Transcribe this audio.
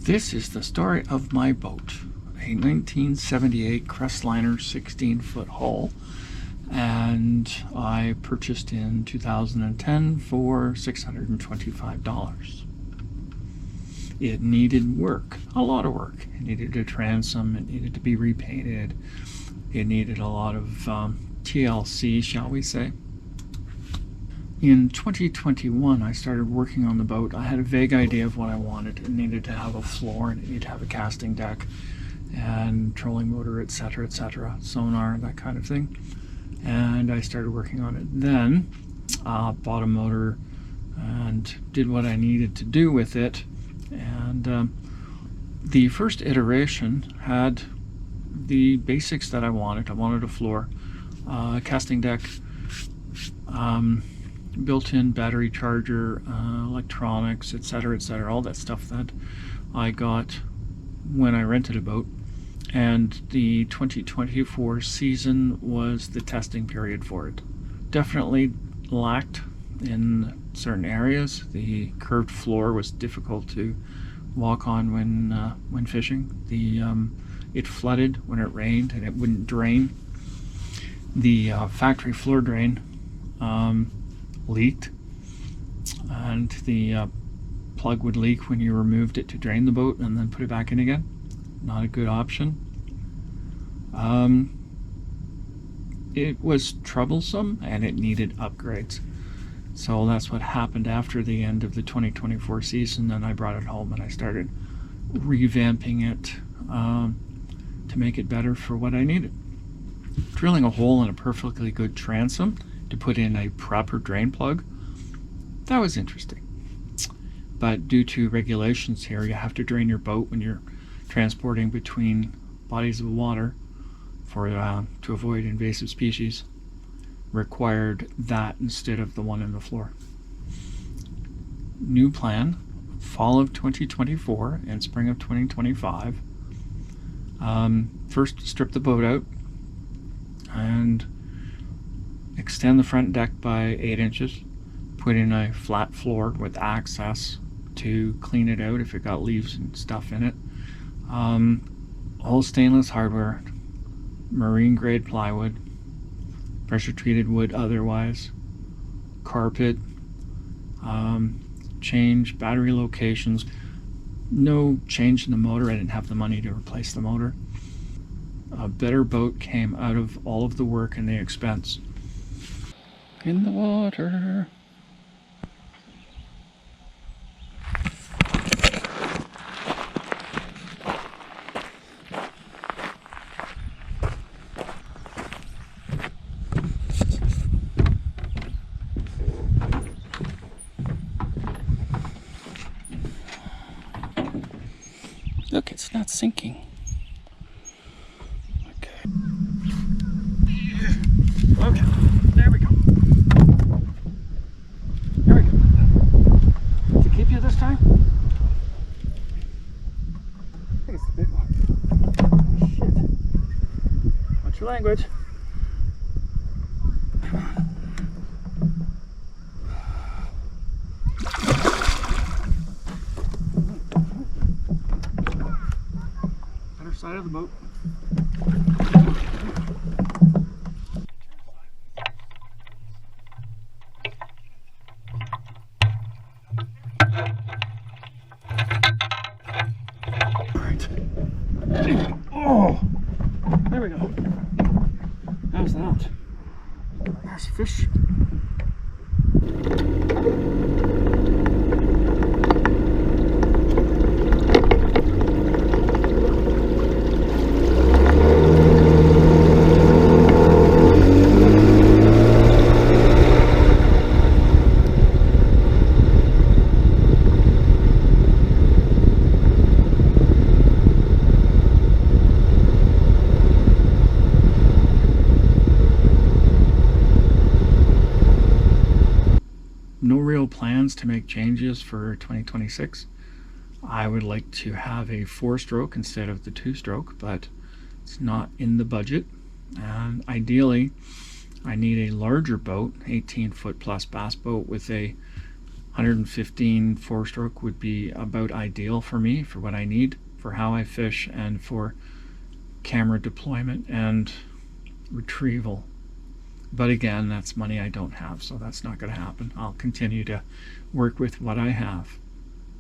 This is the story of my boat, a 1978 Crestliner 16-foot hull, and I purchased in 2010 for $625. It needed work, a lot of work. It needed a transom, it needed to be repainted, it needed a lot of TLC, shall we say. In 2021, I started working on the boat. I had a vague idea of what I wanted. It needed to have a floor, and it needed to have a casting deck, and trolling motor, etc., sonar, that kind of thing. And I started working on it then. Bought a motor and did what I needed to do with it. And the first iteration had the basics that I wanted. I wanted a floor, casting deck, built-in battery charger, electronics, etc., all that stuff that I got when I rented a boat. And the 2024 season was the testing period for it. Definitely lacked in certain areas. The curved floor was difficult to walk on when fishing. It flooded when it rained and it wouldn't drain. The factory floor drain leaked, and the plug would leak when you removed it to drain the boat and then put it back in again. Not a good option. It was troublesome and it needed upgrades. So that's what happened after the end of the 2024 season, and I brought it home and I started revamping it to make it better for what I needed. Drilling a hole in a perfectly good transom to put in a proper drain plug, that was interesting. But due to regulations here, you have to drain your boat when you're transporting between bodies of water to avoid invasive species. Required that instead of the one in the floor. New plan, fall of 2024 and spring of 2025. First, strip the boat out and extend the front deck by 8 inches. Put in a flat floor with access to clean it out if it got leaves and stuff in it. All stainless hardware, marine grade plywood, pressure treated wood otherwise, carpet, change battery locations. No change in the motor. I didn't have the money to replace the motor. A better boat came out of all of the work and the expense. In the water. Look, it's not sinking. Okay. Okay, there we go. There we go. To keep you this time? I think it's the big one. Shit. What's your language? Side of the boat. Alright. Oh! There we go. How's that? There's a fish. No real plans to make changes for 2026. I would like to have a 4-stroke instead of the 2-stroke, but it's not in the budget. And ideally, I need a larger boat, 18-foot plus bass boat with a 115 four-stroke would be about ideal for me, for what I need, for how I fish, and for camera deployment and retrieval. But again, that's money I don't have, so that's not going to happen. I'll continue to work with what I have.